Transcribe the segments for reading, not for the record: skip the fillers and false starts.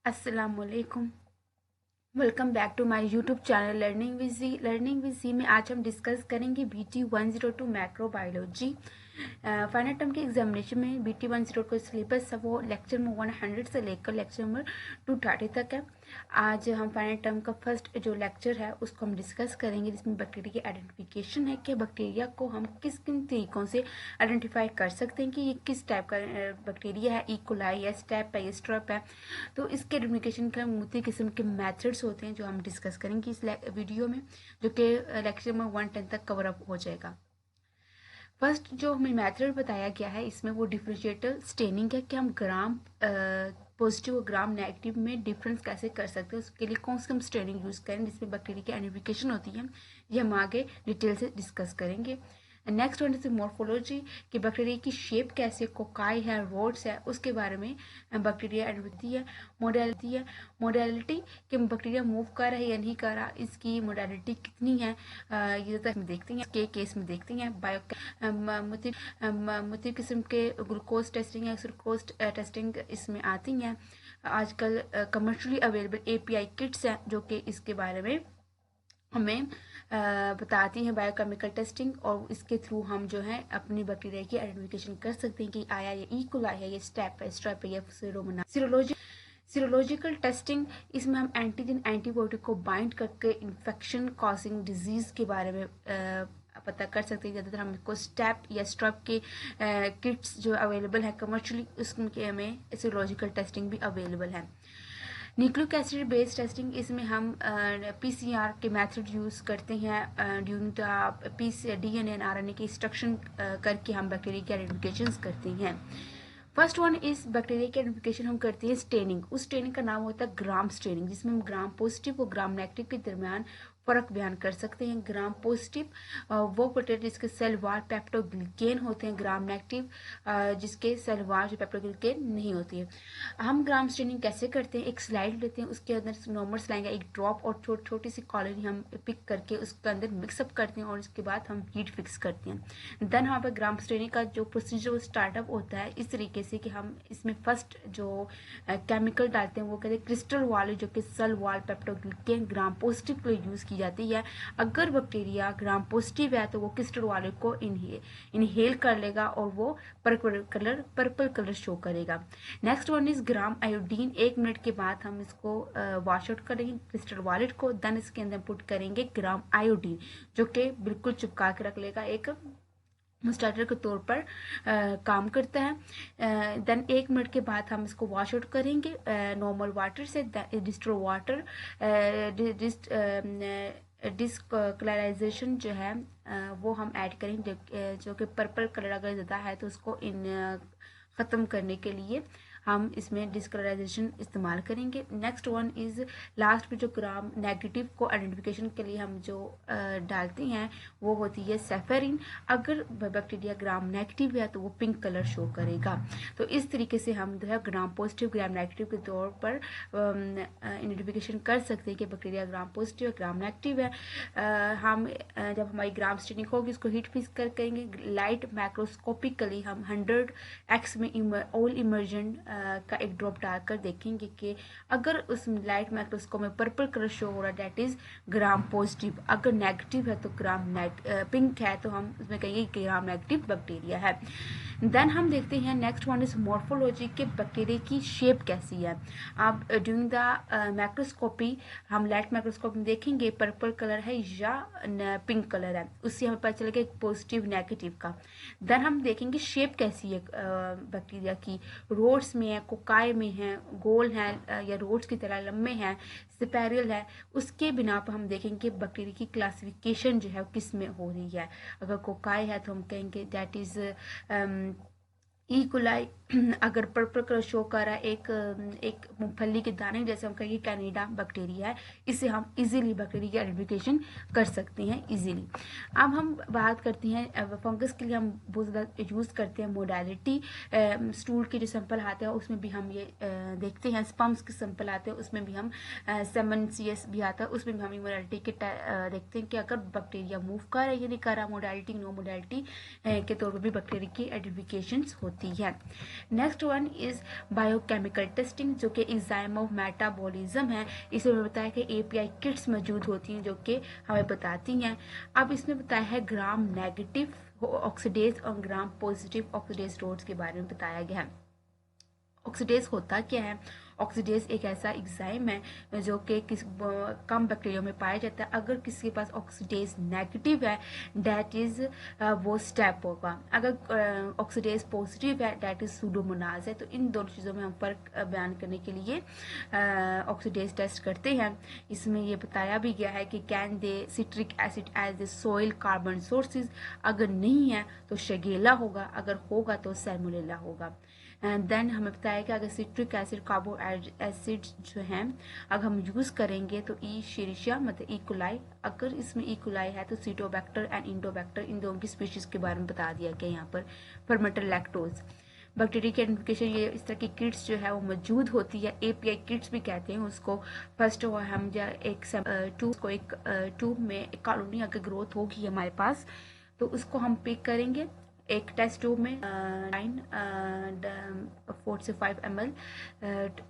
अस्सलामुअलैकुम। Welcome back to my YouTube channel learning with G में आज हम डिस्कस करेंगे BT 102 मैक्रोबायोलॉजी। फाइनल टर्म के एग्जामिनेशन में BT 102 का सिलेबस है वो लेक्चर नंबर 100 से लेकर लेक्चर नंबर 230 तक है। आज हम फाइनल टर्म का फर्स्ट जो लेक्चर है उसको हम डिस्कस करेंगे, जिसमें बैक्टीरिया की आइडेंटिफिकेशन है कि बैक्टीरिया को हम किस किन तरीक़ों से आइडेंटिफाई कर सकते हैं कि ये किस टाइप का बैक्टीरिया है, इकोलाई है, स्टेप है, स्ट्रेप है। तो इसके आइडेंटिफिकेशन के मुख्तलिफ किस्म के मेथड्स होते हैं जो हम डिस्कस करेंगे इस वीडियो में, जो कि लेक्चर में 110 तक कवर अप हो जाएगा। फर्स्ट जो हमें मेथड बताया गया है इसमें वो डिफरेंशिएटर स्टेनिंग है कि हम ग्राम पॉजिटिव और ग्राम नेगेटिव में डिफरेंस कैसे कर सकते हैं, उसके लिए कौन सी हम स्टेनिंग यूज़ करें जिसमें बैक्टीरिया की आइडेंटिफिकेशन होती है, ये हम आगे डिटेल से डिस्कस करेंगे। नेक्स्ट वन इज मॉर्फोलॉजी कि बैक्टीरिया की शेप कैसे, कोकाई है, रोड्स है, उसके बारे में बैक्टीरिया आइडेंटिफिकेशन है। मोडेलिटी कि बैक्टीरिया मूव कर रहा है या नहीं कर रहा, इसकी मोडेलिटी कितनी है, ये तक हम देखते हैं, के केस में देखते हैं। मुख्तलिफ किस्म के ग्लूकोज टेस्टिंग है, सुक्रोज टेस्टिंग इसमें आती हैं। आजकल कमर्शियली अवेलेबल API किट्स हैं जो कि इसके बारे में हमें बताती हैं बायोकेमिकल टेस्टिंग, और इसके थ्रू हम जो है अपनी बैक्टीरिया की आइडेंटिफिकेशन कर सकते हैं कि आया ये इकोलाई है, ये स्टेप है, स्ट्रेप है, या सीरोलॉजिकल टेस्टिंग, इसमें हम एंटीजन एंटीबॉडी को बाइंड करके इन्फेक्शन कॉजिंग डिजीज के बारे में पता कर सकते हैं। ज़्यादातर हमको स्टेप या स्ट्रेप के किट्स जो अवेलेबल है कमर्शियली, उसके हमें सीरोलॉजिकल टेस्टिंग भी अवेलेबल है। न्यूक्लिक एसिड बेस्ड टेस्टिंग, इसमें हम PCR के मेथड यूज़ करते हैं during the DNA and RNA की इंस्ट्रक्शन करके हम बैक्टीरिया की आइडेंटिफिकेशन करते हैं। फर्स्ट वन इस बैक्टीरिया की आइडेंटिफिकेशन हम करते हैं स्टेनिंग। उस स्टेनिंग का नाम होता है ग्राम स्टेनिंग, जिसमें हम ग्राम पॉजिटिव और ग्राम नेगेटिव के दरमियान फ़र्क बयान कर सकते हैं। ग्राम पॉजिटिव वो प्रोटीन जिसके सेल वाल पेप्टोग्लिकेन होते हैं, ग्राम नेगेटिव जिसके सेल वाल जो पेप्टोग्लिकेन नहीं होती है। हम ग्राम स्टेनिंग कैसे करते हैं, एक स्लाइड लेते हैं, उसके अंदर नॉर्मल स्लाइड एक ड्रॉप और छोटी सी कॉलोनी हम पिक करके उसके अंदर मिक्सअप करते हैं और उसके बाद हम हीट फिक्स करते हैं। देन यहाँ पर ग्राम स्टेनिंग का जो प्रोसीजर स्टार्टअप होता है इस तरीके से कि हम इसमें फर्स्ट जो केमिकल डालते हैं वो कहते हैं क्रिस्टल वाले, जो कि सेल वाल पेप्टोग्लिकेन ग्राम पॉजिटिव के लिए यूज़ की जाती है। अगर बैक्टीरिया ग्राम पॉजिटिव है तो वो क्रिस्टल वाले को इनहेल कर लेगा और वो पर्पल कलर शो करेगा। Next one is gram iodine. 1 minute के बाद हम इसको वॉश आउट करेंगे क्रिस्टल वालेट को, देन इसके अंदर पुट करेंगे ग्राम आयोडीन जो कि बिल्कुल चिपका के रख लेगा, एक स्टार्टर के तौर पर काम करता है। देन 1 मिनट के बाद हम इसको वॉश आउट करेंगे नॉर्मल वाटर से, डिस्टो वाटर डिस्कलराइजेशन जो है वो हम ऐड करेंगे, जो कि पर्पल कलर अगर ज़्यादा है तो उसको ख़त्म करने के लिए हम इसमें डिस्कलराइजेशन इस्तेमाल करेंगे। नेक्स्ट वन इज़ लास्ट में जो ग्राम नेगेटिव को आइडेंटिफिकेशन के लिए हम जो डालते हैं वो होती है सेफेरिन। अगर बैक्टीरिया ग्राम नेगेटिव है तो वो पिंक कलर शो करेगा। तो इस तरीके से हम जो है ग्राम पॉजिटिव ग्राम नेगेटिव के तौर पर आइडेंटिफिकेशन कर सकते हैं कि बैक्टीरिया ग्राम पॉजिटिव है, ग्राम नेगेटिव है। हम जब हमारी ग्राम स्टेनिंग होगी उसको हीट फिक्स करेंगे लाइट माइक्रोस्कोपिकली, हम 100x में ऑल इमर्जन का एक ड्रॉप डालकर देखेंगे कि अगर उस लाइट माइक्रोस्कोप में पर्पल कलर शो हो रहा है डेट इज ग्राम पॉजिटिव, अगर नेगेटिव है तो पिंक है तो हम उसमें कहेंगे कि ग्राम नेगेटिव बैक्टीरिया है। देन हम देखते हैं नेक्स्ट वन इज मॉर्फोलॉजी के बैक्टीरिया की शेप कैसी है। आप ड्यूरिंग द माइक्रोस्कोपी हम लाइट माइक्रोस्कोप में देखेंगे पर्पल कलर है या पिंक कलर है, उससे हमें पता चलेगा पॉजिटिव नेगेटिव का। देन हम देखेंगे शेप कैसी है बैक्टीरिया की, रोड्स में है, कोकाई में है, गोल है या रोड्स की तरह लंबे हैं, स्पाइरल है, उसके बिना पर हम देखेंगे बैक्टीरिया की क्लासिफिकेशन जो है किस में हो रही है। अगर कोकाई है तो हम कहेंगे दैट इज इकोलाई। अगर पर्पल कलर शो कर रहा है एक मूंगफली के दाने जैसे, हम कहेंगे कैनिडा बैक्टीरिया है। इससे हम इजीली बैक्टीरिया की आइडेंटिफिकेशन कर सकते हैं इजीली। अब हम बात करते हैं फंगस के लिए हम बहुत ज़्यादा यूज़ करते हैं मोडालिटी। स्टूल के जो सैंपल आते हैं उसमें भी हम ये देखते हैं, स्पम्स के सैंपल आते हैं उसमें भी हम सेमन CS भी आता है, उसमें भी हम मोडालिटी के देखते हैं कि अगर बैक्टीरिया मूव कर रहा है या नहीं कर रहा, मोडालिटी नो मोडालिटी के तौर पर भी बैक्टीरिया की आइडेंटिफिकेशन होती है। Next one is biochemical testing, जो कि एंजाइम ऑफ मेटाबॉलिज्म है। इसमें बताया कि एपीआई किट्स मौजूद होती हैं जो कि हमें बताती हैं। अब इसमें बताया है ग्राम नेगेटिव ऑक्सीडेज और ग्राम पॉजिटिव ऑक्सीडेज रोड्स के बारे में बताया गया है। ऑक्सीडेज होता क्या है? ऑक्सीडेज एक ऐसा एंजाइम है जो कि कम बैक्टीरिया में पाया जाता है। अगर किसी के पास ऑक्सीडेज नेगेटिव है दैट इज वो स्टेप होगा। अगर ऑक्सीडेज पॉजिटिव है दैट इज सूडोमोनाज है। तो इन दोनों चीज़ों में हम फर्क बयान करने के लिए ऑक्सीडेज टेस्ट करते हैं। इसमें ये बताया भी गया है कि can they citric acid as a sole carbon sources, अगर नहीं है तो शगेला होगा, अगर होगा तो सैमुलेला होगा। एंड देन हमें बताया कि अगर सिट्रिक एसिड कार्बो एसिड जो हैं अगर हम यूज़ करेंगे तो ई शीरिशिया मतलब ई कोलाई, अगर इसमें ई कोलाई है तो सीटोबैक्टर एंड इंडोबैक्टर, इन दोनों की स्पीशीज़ के बारे में बता दिया गया यहाँ पर। फर्मेंटर लैक्टोज बैक्टीरिया की आइडेंटिफिकेशन, ये इस तरह की किट्स जो है वो मौजूद होती है। एपीआई किट्स भी कहते हैं उसको। फर्स्ट ऑफ ऑल हम एक ट्यूब में एक कॉलोनी अगर ग्रोथ होगी हमारे पास तो उसको हम पिक करेंगे एक टेस्ट ट्यूब में 4 से 5 ml,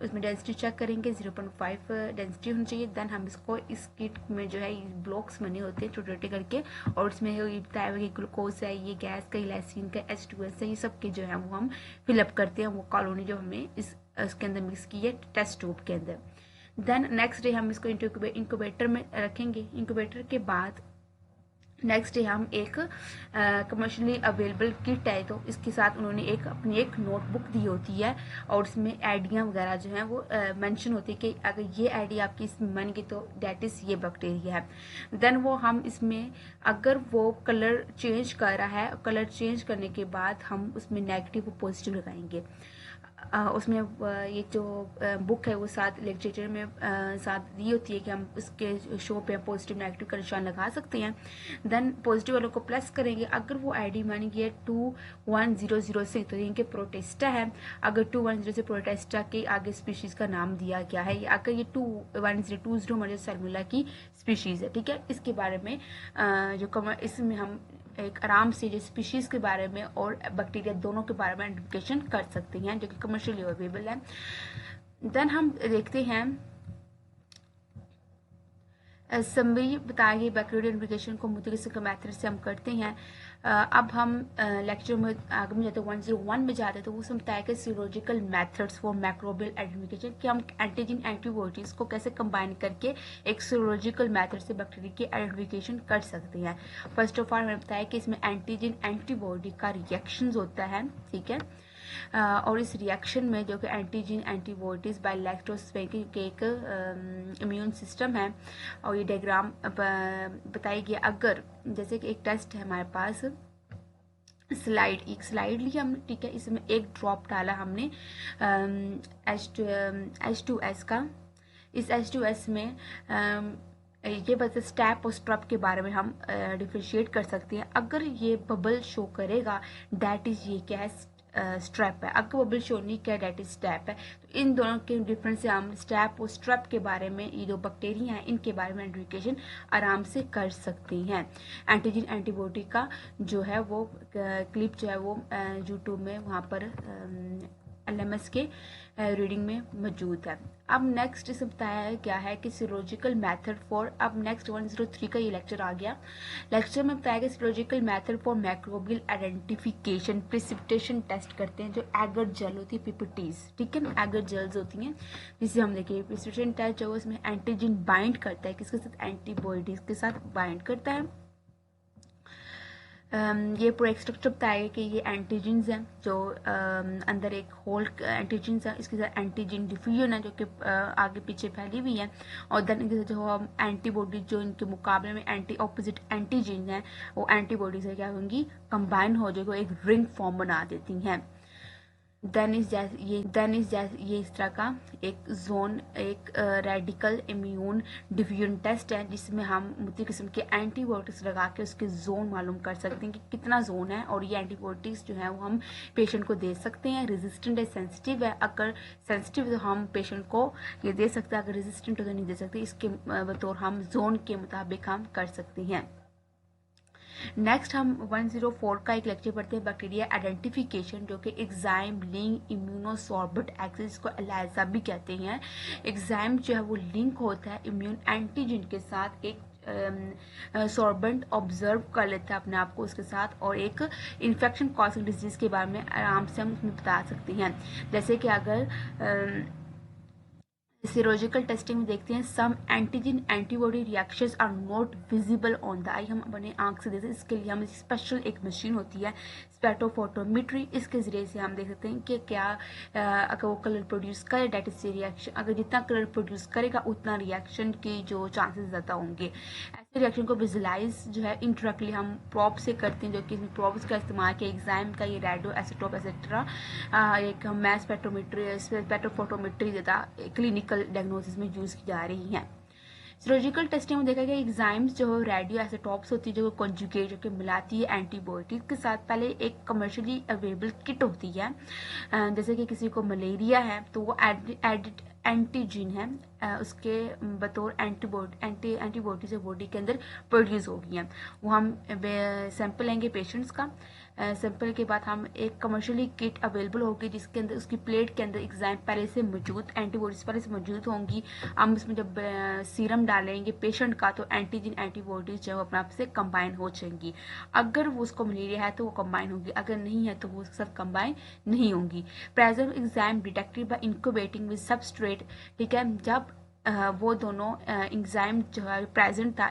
उसमें डेंसिटी चेक करेंगे 0.5 डेंसिटी होनी चाहिए। देन हम इसको इस किट में जो है ब्लॉक्स बने होते हैं छोटे छोटे करके, और उसमें ये बताया हुआ कि ग्लूकोज है, ये गैस का, इलाइसिन का, H2S है, ये सब के जो है वो हम फिलअप करते हैं वो कॉलोनी जो हमने इसके अंदर मिक्स की है टेस्ट ट्यूब के अंदर। देन नेक्स्ट डे हम इसको इंक्यूबेटर में रखेंगे। इंक्यूबेटर के बाद नेक्स्ट डे हम एक कमर्शियली अवेलेबल किट है तो इसके साथ उन्होंने अपनी एक नोटबुक दी होती है और इसमें आइडिया वगैरह जो है वो मेंशन होती है कि अगर ये आईडी आपकी इसमें बन गई तो डेट इज़ ये बैक्टीरिया है। देन वो हम इसमें अगर वो कलर चेंज कर रहा है, कलर चेंज करने के बाद हम उसमें नेगेटिव और पॉजिटिव लगाएंगे। उसमें ये जो बुक है वो साथ लिटरेचर में साथ दी होती है कि हम उसके शो पे पॉजिटिव नेगेटिव का निशान लगा सकते हैं। देन पॉजिटिव वालों को प्लस करेंगे। अगर वो आईडी मान गई है 2100 से तो इनके प्रोटेस्टा है। अगर 2100 से प्रोटेस्टा के आगे स्पीशीज़ का नाम दिया गया है, अगर ये 2120 हमारे सैल्मोनेला की स्पीशीज़ है, ठीक है। इसके बारे में इसमें हम एक आराम से जो स्पीशीज़ के बारे में और बैक्टीरिया दोनों के बारे में आइडेंटिफिकेशन कर सकते हैं जो कि कमर्शियली अवेलेबल है। देन हम देखते हैं समरी बताई गई बैक्टीरियल आइडेंटिफिकेशन को मुख्तलिफ मेथड से हम करते हैं। अब हम लेक्चर में आगे में जाते हैं 101 में जाते हैं तो वो बताया कि serological methods for microbial identification कि हम एंटीजन एंटीबॉडीज़ को कैसे कंबाइन करके एक सीरोलॉजिकल मेथड से बैक्टीरिया की आइडेंटिफिकेशन कर सकते हैं। फर्स्ट ऑफ ऑल मैंने बताया कि इसमें एंटीजन एंटीबॉडी का रिएक्शंस होता है, ठीक है। और इस रिएक्शन में जो कि एंटीजन एंटीबॉडीज बाय लैक्टोस्पेकिंग के एक इम्यून सिस्टम है और ये डायग्राम बताई गई। अगर जैसे कि एक टेस्ट है हमारे पास, एक स्लाइड लिया हमने, ठीक है। इसमें एक ड्रॉप डाला हमने H2S का। इस H2S में ये बस स्टेप और स्ट्रप के बारे में हम डिफ्रेंशिएट कर सकते हैं। अगर ये बबल शो करेगा दैट इज ये क्या है, स्ट्रैप है। अगर बबल शो नहीं किया डेट इज स्टेप है। तो इन दोनों के डिफरेंस से हम स्टेप और स्ट्रैप के बारे में, ये जो बैक्टीरिया हैं इनके बारे में आइडेंटिफिकेशन आराम से कर सकते हैं। एंटीजन एंटीबॉडी का जो है वो क्लिप जो है वो यूट्यूब में वहाँ पर LMS के रीडिंग में मौजूद है। अब नेक्स्ट इसे बताया है क्या है कि सीरोलॉजिकल मेथड फॉर, अब नेक्स्ट 103 का ये लेक्चर आ गया। लेक्चर में बताया कि serological method for microbial identification precipitation test करते हैं जो एगर जेल होती है, PPTs, ठीक है। एगर जेल्स होती हैं जिसे हम देखिए प्रिसिपिटेशन टेस्ट जो इसमें एंटीजन बाइंड करता है, किसके साथ, एंटीबॉडीज के साथ बाइंड करता है। ये पूरा स्ट्रक्चर बताया कि ये एंटीजन्स हैं जो अंदर एक होल एंटीजन्स है, इसके साथ एंटीजन डिफ्यूजन है जो कि आगे पीछे फैली हुई है, और देन इनके साथ जो हम एंटीबॉडी जो इनके मुकाबले में ऑपोजिट एंटीजन है वो एंटीबॉडी से क्या होंगी, कंबाइन हो जाएगी, एक रिंग फॉर्म बना देती हैं। देन इस ये इस तरह का एक जोन, एक रेडिकल इम्यून डिफ्यूजन टेस्ट है जिसमें हम मुख्तलिफ किस्म के एंटीबायोटिक्स लगा के उसके जोन मालूम कर सकते हैं कि कितना जोन है, और ये एंटीबायोटिक्स जो है वो हम पेशेंट को दे सकते हैं। रेजिस्टेंट है, सेंसिटिव है, अगर सेंसिटिव तो हम पेशेंट को ये दे सकते हैं, अगर रेजिस्टेंट तो नहीं दे सकते। इसके बतौर हम जोन के मुताबिक हम कर सकते हैं। नेक्स्ट हम 104 का एक लेक्चर पढ़ते हैं, बैक्टीरिया आइडेंटिफिकेशन, जो कि एग्जाइम लिंक इम्यूनोसॉर्बेंट एक्सिस को एलाइजा भी कहते हैं। एग्जाइम जो है वो लिंक होता है इम्यून एंटीजन के साथ, एक सॉर्बेंट ऑब्जर्व कर लेता है अपने आप को उसके साथ, और एक इन्फेक्शन कॉजिंग डिजीज के बारे में आराम से हम उसमें बता सकते हैं। जैसे कि अगर सीरोलॉजिकल टेस्टिंग में देखते हैं, some antigen antibody reactions are not visible on the eye, हम अपने आंख से देखते हैं। इसके लिए हम स्पेशल एक मशीन होती है स्पेक्ट्रोफोटोमेट्री, इसके जरिए से हम देख सकते हैं कि क्या अगर वो कलर प्रोड्यूस करे, डेट इज रिएक्शन, अगर जितना कलर प्रोड्यूस करेगा उतना रिएक्शन के जो चांसेस ज़्यादा होंगे। ऐसे रिएक्शन को विजुलाइज जो है इंटरेक्टली हम प्रॉप से करते हैं, जो कि इसमें प्रॉप्स का इस्तेमाल किया एग्जाम का, ये रेडियो आइसोटोप एक्सेट्रा, एक मैस स्पेक्ट्रोफोटोमेट्री ज़्यादा क्लिनिकल डायग्नोसिस में यूज़ की जा रही हैं। सीरोलॉजिकल टेस्टिंग में देखा गया एग्जाइम्स जो रेडियो आइसोटॉप्स होती है, जो कॉन्जुगेट जो कि मिलाती है एंटीबायोटिक के साथ। पहले एक कमर्शियली अवेलेबल किट होती है, जैसे कि किसी को मलेरिया है तो वो एंटीजन है, उसके बतौर एंटीबॉडी से बॉडी के अंदर प्रोड्यूस होगी हैं। वो हम सैंपल लेंगे पेशेंट्स का, सैंपल के बाद हम एक कमर्शियली किट अवेलेबल होगी जिसके अंदर उसकी प्लेट के अंदर एग्जाम पहले से मौजूद, एंटीबॉडीज पहले से मौजूद होंगी। हम उसमें जब सीरम डालेंगे पेशेंट का तो एंटीजन एंटीबॉडीज जो अपने आप से कंबाइन हो जाएंगी। अगर वो उसको मलेरिया है तो वो कंबाइन होगी, अगर नहीं है तो वो उसके साथ कंबाइन नहीं होंगी। Present exam detected by incubating with substrate, ठीक है, जब वो दोनों एंजाइम जो है प्रेजेंट था,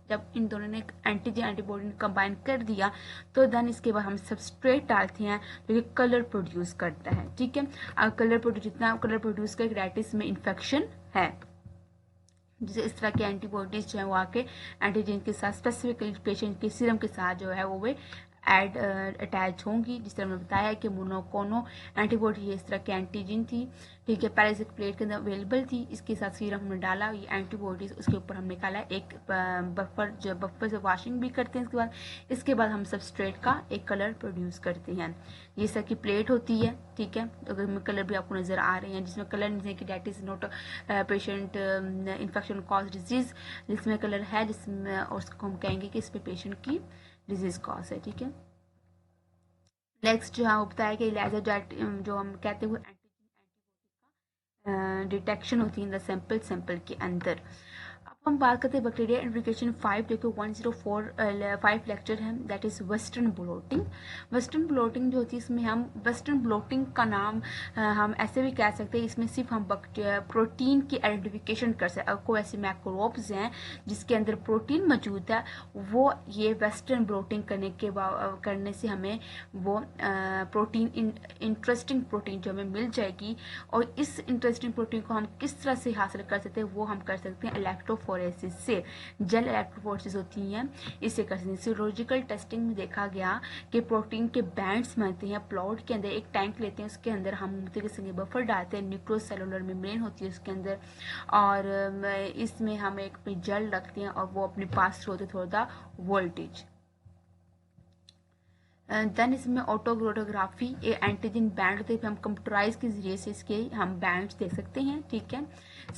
जब इन दोनों ने एंटीजन एंटीबॉडी कंबाइन कर दिया तो देन इसके बाद हम सबस्ट्रेट डालते हैं जो कि कलर प्रोड्यूस करता है, ठीक है। जितना कलर प्रोड्यूस कर रेटिस में इन्फेक्शन है, जिसे इस तरह के एंटीबॉडीज जो है वो आके एंटीजन के साथ स्पेसिफिकली पेशेंट के सीरम के साथ जो है वो वे अटैच होंगी। जिस तरह मैंने बताया कि मोनोकोनो एंटीबॉडी इस तरह की एंटीजन थी, ठीक है, पहले से प्लेट के अंदर अवेलेबल थी, इसके साथ सीरम हमने डाला, ये एंटीबॉडीज उसके ऊपर हमने निकाला एक बफर से वॉशिंग भी करते हैं। इसके बाद हम सबस्ट्रेट का एक कलर प्रोड्यूस करते हैं। ये सब की प्लेट होती है, ठीक है, अगर कलर भी आपको नजर आ रहे हैं जिसमें कलर नहीं कि that is not patient infection cause disease, जिसमें कलर है, जिसमें और उसको हम कहेंगे कि इस पे पेशेंट की डिजीज कॉज है, ठीक है। नेक्स्ट जो है बताया कि इलाजा जो हम कहते हैं वो एंटीजन डिटेक्शन होती है इन द सैंपल के अंदर। अब हम बात करते हैं बैक्टीरिया आइडेंटिफिकेशन 5, जो कि 105 लेक्चर है, that is western blotting. Western blotting जो होती है इसमें हम वेस्टर्न ब्लोटिंग का नाम हम ऐसे भी कह सकते हैं, इसमें सिर्फ हम प्रोटीन की आइडेंटिफिकेशन कर सकते हैं। कोई ऐसे मैक्रोब्स हैं जिसके अंदर प्रोटीन मौजूद है, वो ये वेस्टर्न ब्लोटिंग करने से हमें वो प्रोटीन इंटरेस्टिंग प्रोटीन जो हमें मिल जाएगी। और इस इंटरेस्टिंग प्रोटीन को हम किस तरह से हासिल कर सकते हैं, वो हम कर सकते हैं इलेक्ट्रोफोरेसिस से। जेल इलेक्ट्रोफोरेसिस होती हैं, इससे कर सकते हैं। सीरोलॉजिकल टेस्टिंग में देखा गया कि प्रोटीन के बैंड्स बनते हैं, प्लॉट के अंदर एक टैंक लेते हैं, उसके अंदर हम मुख्तलिफ बफर डालते हैं, न्यूक्लियोसेलुलर मेम्ब्रेन होती है उसके अंदर, और इसमें हम एक जेल रखते हैं और वो अपने पास थ्रू होते थोड़ा वोल्टेज। देन इसमें ऑटोग्रोटोग्राफी एंटीजन बैंड होते हैं, हम कंप्यूटराइज के जरिए से इसके हम बैंड्स देख सकते हैं, ठीक है।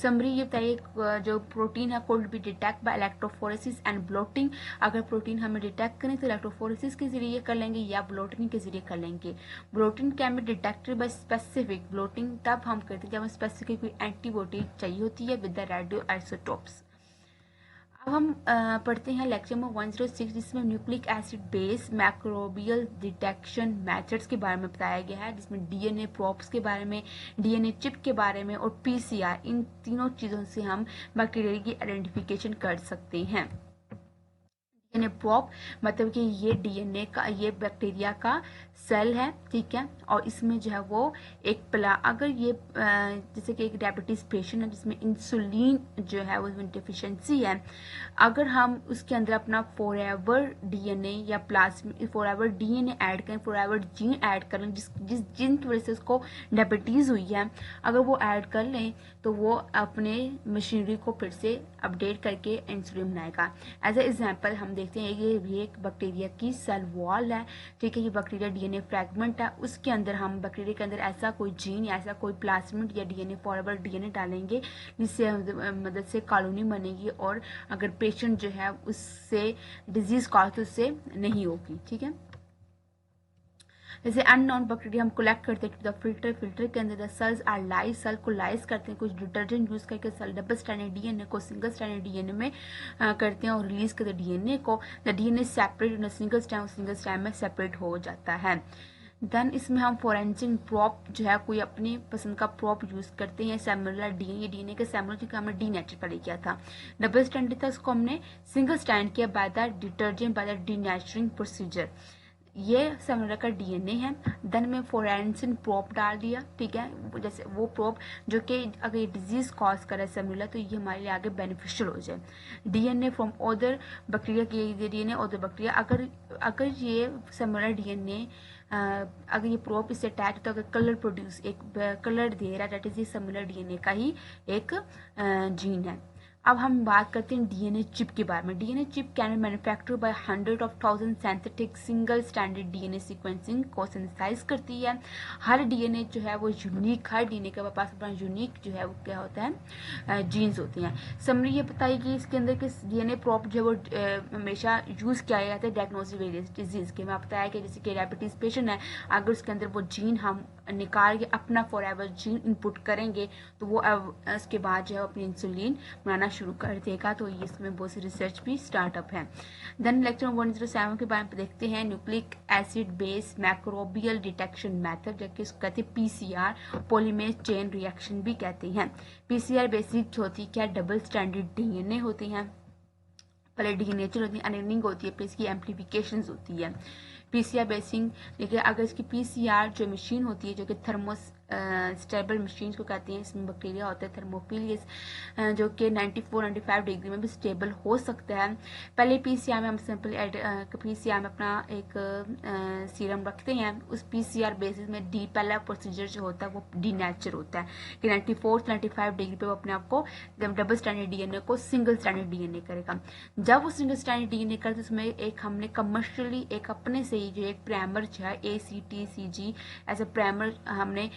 समरी ये बताइए जो प्रोटीन है could be detect by electrophoresis and blotting. अगर प्रोटीन हमें डिटेक्ट करें तो इलेक्ट्रोफोरेसिस के जरिए कर लेंगे या ब्लोटिंग के जरिए कर लेंगे। Blotting can be detected by specific blotting, तब हम करते हैं जब हमें स्पेसिफिक कोई एंटीबॉडी चाहिए होती है विद द रेडियो आइसोटोप्स। अब हम पढ़ते हैं लेक्चर में 106, जिसमें nucleic acid base microbial detection methods के बारे में बताया गया है, जिसमें डीएनए प्रॉप्स के बारे में, डीएनए चिप के बारे में और पीसीआर, इन तीनों चीज़ों से हम बैक्टीरिया की आइडेंटिफिकेशन कर सकते हैं। डीएनए प्रॉप मतलब कि ये डीएनए का, ये बैक्टीरिया का सेल है, ठीक है, और इसमें जो है वो एक अगर ये जैसे कि एक डायबिटीज पेशेंट है जिसमें इंसुलिन जो है वो उसमें डिफिशिएंसी है, अगर हम उसके अंदर अपना फॉरएवर डीएनए या प्लाज्मा फॉरएवर डीएनए ऐड करें, फॉरएवर जीन ऐड करें, जिन की वजह से उसको डायबिटीज हुई है, अगर वो ऐड कर लें तो वो अपने मशीनरी को फिर से अपडेट करके इंसुलिन बनाएगा। एज ए एग्जाम्पल हम देखते हैं ये भी एक बैक्टीरिया की सेल वॉल है, ठीक है। ये बैक्टीरिया डीएनए फ्रैगमेंट है, उसके अंदर हम बैक्टीरिया के अंदर ऐसा कोई जीन या ऐसा कोई प्लाज्मिड या डीएनए फॉरवर्ड डीएनए डालेंगे जिससे मदद से कॉलोनी बनेगी और अगर पेशेंट जो है उससे डिजीज कॉज उससे नहीं होगी, ठीक है। जैसे अननोन बैक्टीरिया हम कलेक्ट करते हैं फिल्टर, फिल्टर के अंदर सेल्स आर लाइज, सेल को लाइज करते हैं, कुछ डिटर्जेंट यूज करके सेल डबल स्ट्रैंडेड डीएनए को सिंगल स्ट्रैंडेड डीएनए में करते हैं और रिलीज करते हैं डीएनए को। The DNA separate single strand में सेपरेट हो जाता है। देन इसमें हम फोरेंसिक प्रॉप जो है कोई अपनी पसंद का प्रॉप यूज करते हैं। सेमुलर डीएनए, डीएनए के सेमुलर जिसका हमने डीनेचर पढ़ी किया था। डबल स्ट्रैंडेड था, उसको हमने सिंगल स्ट्रैंड किया by the detergent by the denaturing procedure. ये सेमुलर का डीएनए है। देन में फोरेंसिक प्रोप डाल दिया, ठीक है। जैसे वो प्रोप जो कि अगर ये डिजीज कॉज करे सेमुलर तो ये हमारे लिए आगे बेनिफिशियल हो जाए। डीएनए फ्रॉम अदर बैक्टीरिया की डीएनए अदर बैक्टीरिया, अगर ये सेमुलर डीएनए अगर ये प्रोप इससे अटैच तो अगर कलर प्रोड्यूस एक कलर दे रहा है, दैट इज ये सेमुलर डीएनए का ही एक जीन है। अब हम बात करते हैं डीएनए चिप के बारे में। DNA chip can manufacture by 100,000 synthetic single standard DNA sequencing को सिंथेसाइज करती है। हर डीएनए जो है वो यूनिक, हर डीएनए के पास अपना यूनिक जो है वो क्या होता है, जीन्स होती हैं। समरी ये बताइए कि इसके अंदर के डीएनए प्रॉप जो है वो हमेशा यूज किया जाता है डायग्नोसिस वेरियस डिजीज के। मैं बताया कि जैसे कि डायबिटीज पेशेंट है, अगर उसके अंदर वो जीन हम निकाल के अपना फॉरएवर जीन इनपुट करेंगे तो वो उसके बाद जो है अपनी इंसुलिन बनाना शुरू कर देगा। तो ये इसमें बहुत सी रिसर्च भी स्टार्टअप है। देन लेक्चर 107 के बारे में देखते हैं nucleic acid base microbial detection method, जबकि इसको कहते हैं पीसीआर, पॉलीमेरेज चेन रिएक्शन भी कहते हैं। पीसीआर बेसिक होती है क्या, डबल स्टैंडर्ड डीएनए होती हैं, पहले डीनेचर होती है, अनेलिंग होती है, फिर इसकी एम्प्लीफिकेशन होती है। पीसीआर बेसिंग, देखिए अगर इसकी पीसीआर जो मशीन होती है जो कि थर्मोस स्टेबल मशीन को कहते हैं, इसमें बैक्टीरिया होता है थर्मोफिलियस जो कि 94-95 डिग्री में भी स्टेबल हो सकता है। पहले पीसीआर में हम सिंपल पीसीआर में अपना एक सीरम रखते हैं, उस पीसीआर बेसिस में डी पहला प्रोसीजर जो होता है वो डीनेचर होता है कि 94-95 डिग्री पे वो अपने आप को डबल स्टैंडर्ड डीएनए को सिंगल स्टैंडर्ड डीएनए करेगा। जब वो सिंगल स्टैंडर्ड डीएनए करते उसमें एक हमने कमर्शियली एक अपने से ही जो एक प्राइमर जो है ACTCG ऐसा प्राइमर हमने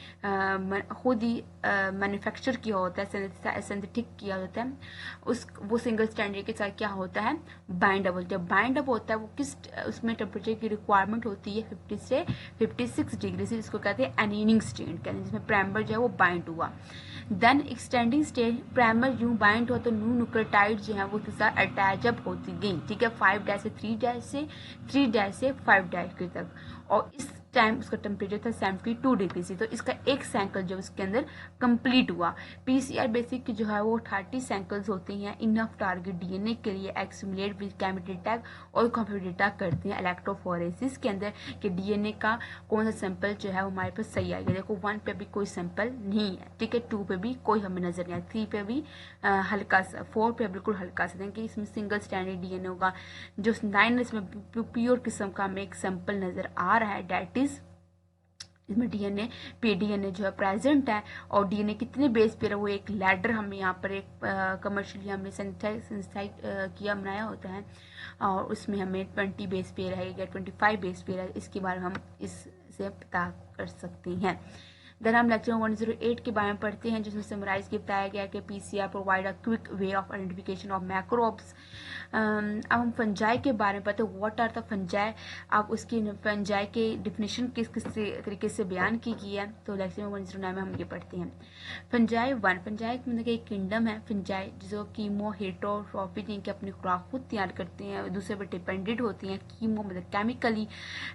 खुद ही मैन्युफैक्चर किया होता है, सिंथेटिक किया होता है। वो सिंगल स्टैंडर्ड के साथ क्या होता है, बाइंडअप। जब बाइंडअप होता है वो किस उसमें टेम्परेचर की रिक्वायरमेंट होती है 50 से 56 डिग्री से, जिसको कहते हैं एनीनिंग स्टेट कहते हैं, जिसमें प्राइमर जो है वो बाइंड हुआ। देन एक्सटेंडिंग स्टेट, प्राइमर यूं बाइंड हुआ तो न्यू न्यूक्लियोटाइड जो है वो उसके साथ अटैचअप होती गई, ठीक है, 5' से 3' से 3' से 5' के तक। और इस टाइम उसका टेम्परेचर था 72 डिग्री से। तो इसका एक साइकिल जो उसके अंदर कंप्लीट हुआ। पीसीआर बेसिक की जो है वो 30 साइकिल्स होते हैं इनफ टारगेट डीएनए के लिए एक्सुमुलेट विद केमिकल डेटा और कंप्यूटर डेटा करते हैं इलेक्ट्रोफोरेसिस के अंदर कि डीएनए का कौन सा सैंपल जो है हमारे पास सही आएगा। देखो 1 पे भी कोई सैंपल नहीं है, ठीक है, 2 पे भी कोई हमें नजर नहीं आया, 3 पे भी हल्का सा, 4 पे बिल्कुल हल्का सा, कि इसमें सिंगल स्टैंडर्ड डीएनए होगा। जो 9 इसमें प्योर किस्म का हमें एक सैंपल नजर आ रहा है, डेट इज इसमें डीएनए पीडीएनए जो है प्रेजेंट है। और डीएनए कितने बेस पेयर है वो एक लैडर हम यहाँ पर एक कमर्शियली हमने सिंथेसाइज किया बनाया होता है और उसमें हमें 20 बेस पेयर है या 25 बेस पेयर है, इसके बारे में हम इससे पता कर सकते हैं। देन हम लेक्चर 108 के बारे में पढ़ते हैं जिसमें समराइज के बताया गया कि PCR provide a quick way of identification of मैक्रोब्स। अब हम फंजाई के बारे में पढ़ते हैं, व्हाट आर द फंजाई। अब उसकी फंजाई के डिफिनेशन किस किस तरीके से बयान की गई है, तो लेक्चर 109 में हम ये पढ़ते हैं। फंजाई 1, फंजाई मतलब एक किंगडम है फंजाई जो कीमो हेटरोट्रॉफी जिनके अपनी खुराक खुद तैयार करते हैं, दूसरे पर डिपेंडेंट होती हैं। कीमो मतलब chemically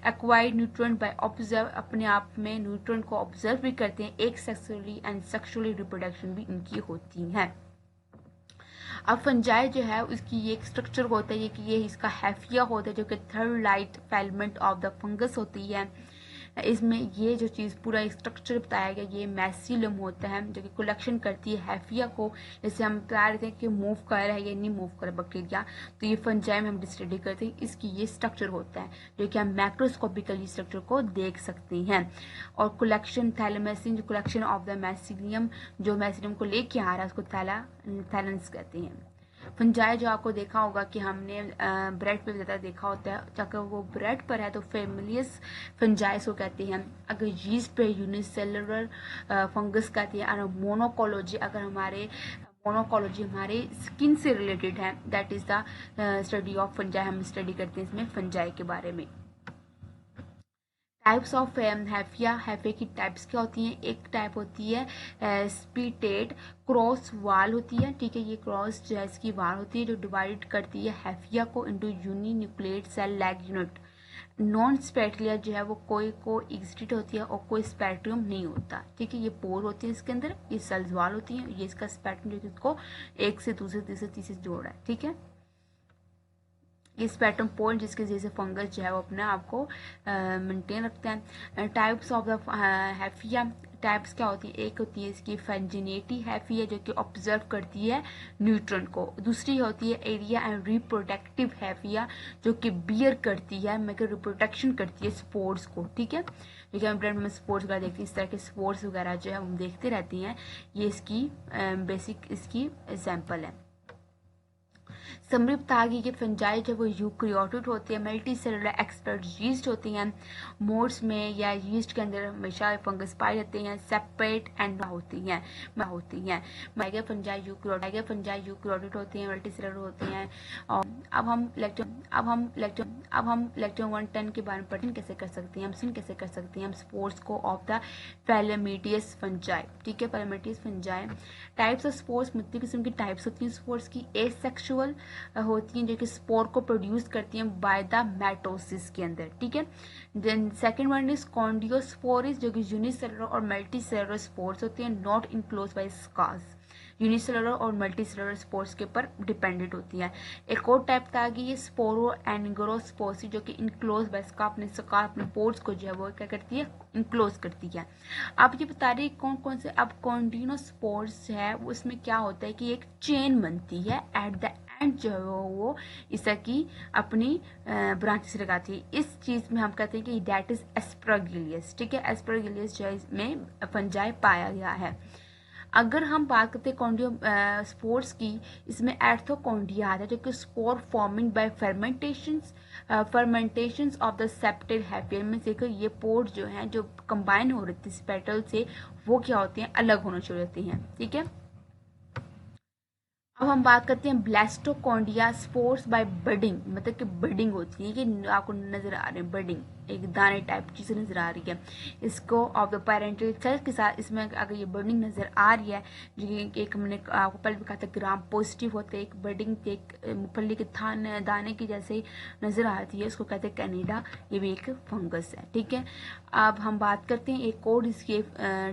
acquired nutrient by observe, अपने आप में न्यूट्रिएंट को ऑब्जर्व भी करते हैं। एक सेक्सुअली एंड सेक्सुअली रिप्रोडक्शन भी इनकी होती है। अब फंजाई जो है उसकी ये एक स्ट्रक्चर होता है कि ये इसका हैफिया होता है जो कि third light filament of the fungus होती है। इसमें ये जो चीज़ पूरा स्ट्रक्चर बताया गया ये मैसिलम होता है जो कि कलेक्शन करती है हैफिया को। जैसे हम बता रहे थे कि मूव कर रहा है या नहीं मूव कर रहा बैक्टीरिया, तो ये फंजाई में हम स्टडी करते हैं, इसकी ये स्ट्रक्चर होता है जो कि हम मैक्रोस्कोपिकली स्ट्रक्चर को देख सकते हैं। और कलेक्शन थैलेमैसिन जो कलेक्शन ऑफ द मैसिलियम जो मैसिलियम को लेके आ रहा है उसको थैलेंस कहते हैं। फंजाई जो आपको देखा होगा कि हमने ब्रेड पे ज़्यादा देखा होता है, अगर वो ब्रेड पर है तो फेमिलियस फंजाइस को कहते हैं। अगर यीस्ट पे यूनिसेलुलर फंगस कहती है। और मोनोकोलॉजी, अगर हमारे मोनोकोलॉजी हमारे स्किन से रिलेटेड है, that is the study of fungi, हम स्टडी करते हैं इसमें फंजाई के बारे में। टाइप्स ऑफ हैफिया, हैफे की टाइप्स क्या होती हैं? एक टाइप होती है स्पीटेड क्रॉस वाल होती है, ठीक है, ये क्रॉस जो है इसकी वाल होती है जो डिवाइड करती है हैफिया को into uni nucleate cell like unit. Non स्पेटलिया जो है वो कोई को एग्जिट होती है और कोई स्पेक्ट्रम नहीं होता, ठीक है, ये पोर होती है इसके अंदर, ये सेल्स वाल होती हैं, ये इसका स्पेक्ट्रम जो है इसको एक से दूसरे तीसरे तीसरे जोड़ है, ठीक है। ये स्पेक्ट्रम पोल जिसकी वजह से फंगस जो है वो अपने आप को मेंटेन रखते हैं। टाइप्स ऑफ द हैफिया, टाइप्स क्या होती है? एक होती है इसकी फंजिनेटी हैफिया जो कि ऑब्जर्व करती है न्यूट्रॉन को। दूसरी होती है एरिया एंड रिप्रोडक्टिव हैफिया जो कि बियर करती है, मतलब रिप्रोटेक्शन करती है स्पोर्स को, ठीक है। जो हम ब्रेड में स्पोर्ट्स वगैरह देखते हैं, इस तरह के स्पोर्ट्स वगैरह जो है हम देखते रहते हैं, ये इसकी बेसिक इसकी एग्जाम्पल है। समरी बता गई कि फंजाई जब वो यूक्रियोटिड होती है, मल्टी सेलुलर एक्सपर्ट यीस्ट होती हैं, मोड्स में या यीस्ट के अंदर हमेशा फंगस पाए जाते हैं, सेपरेट एंड होती हैं फंजाई यूक्रियोटिड होती हैं, मल्टी सेलुलर होती हैं। और अब हम लेक्चर 110 के बारे में पढ़ें कैसे कर सकते हैं, हम सिन कैसे कर सकते हैं हम स्पोर्स को ऑफ द पैलेमेटियस फंजाई, ठीक है, पैलेमेटियस फंजाई। टाइप्स ऑफ स्पोर्स, मुख्तलिफ किस्म की टाइप्स होती हैं स्पोर्स की। एसेक्सुअल होती हैं जो कि स्पोर को प्रोड्यूस करती हैं बाय द माइटोसिस के अंदर, ठीक है। Then second one is conidiospores जो कि यूनिसेलुलर और मल्टी सेलुलर स्पोर्स होती हैं, not enclose by scars, unicellular और मल्टी सेलुलर स्पोर्स के ऊपर डिपेंडेंट होती है। एक और टाइप आ गई है स्पोरो एनग्रोस्पोसी जो कि इनक्लोज बाय स्कार अपने पोर्स को जो है वो क्या करती है, इनक्लोज करती है। आप ये बता रहे कौन कौन से, अब कॉन्डिनोस्पोर्स है वो इसमें क्या होता है कि एक चेन बनती है एट द एंड जो है वो इसकी अपनी ब्रांचेस लगाती है। इस चीज में हम कहते हैं कि दैट इज एस्परागिलियस, ठीक है, एस्परागिलियस जो है इसमें फंजाई पाया गया है। अगर हम बात करते हैं कॉन्डियो स्पोर्स की, इसमें एर्थोकॉन्डिया आता है जो कि spore forming by fermentations of the septate hyphae में देखो ये पोर जो हैं जो कंबाइन हो रही थी पेटल से वो क्या होते हैं, अलग होना शुरू होती हैं, ठीक है। अब हम बात करते हैं ब्लास्टोकॉन्डिया स्पोर्स बाय बडिंग, मतलब कि बडिंग होती है कि आपको नजर आ रहे हैं बडिंग, एक दाने टाइप चीज नजर आ रही है इसको ऑफ द पेरेंटल सेल के साथ। इसमें अगर ये बडिंग नजर आ रही है जो एक हमने आपको पहले भी कहा था ग्राम पॉजिटिव होते हैं, एक बडिंग एक मूंगफली के दाने की जैसे नजर आती है, उसको कहते हैं कैनेडा, ये भी एक फंगस है, ठीक है। अब हम बात करते हैं एक और इसके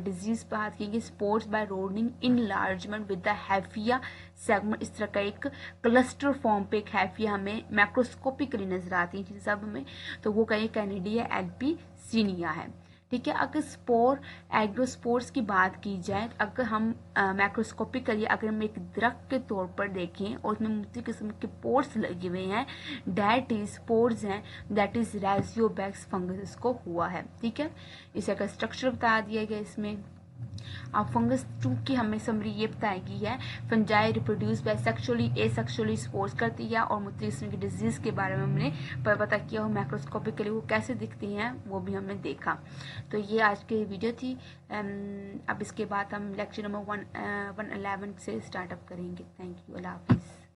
डिजीज बात की स्पोर्ट्स बाय रोडिंग enlargement with the hyphae segment, इस तरह का एक क्लस्टर फॉर्म पे एक हैफिया हमें मैक्रोस्कोपिकली नजर आती है सब में, तो वो कहीं कैनेडिया एल्पीसीनिया है, ठीक है। अगर स्पोर एग्रोस्पोर्स की बात की जाए, अगर हम मैक्रोस्कोपिकली अगर हम एक दरख्त के तौर पर देखें और उसमें मुख्तलिफ किस्म के पोर्स लगे हुए हैं, दैट इज पोर्स हैं, दैट इज राइजियोबैक्स फंगस इसको हुआ है, ठीक है। इसका स्ट्रक्चर बता दिया गया इसमें। अब फंगस 2 की हमें समरी ये बताएगी है fungi reproduce by sexually asexually spores करती है, और मुख्तलिफ किस्म की डिजीज के बारे में हमने पता किया हो मैक्रोस्कोपिकली वो कैसे दिखती हैं वो भी हमने देखा। तो ये आज की वीडियो थी। अब इसके बाद हम लेक्चर नंबर 111 से स्टार्टअप करेंगे। थैंक यू, अल्लाह हाफिज़।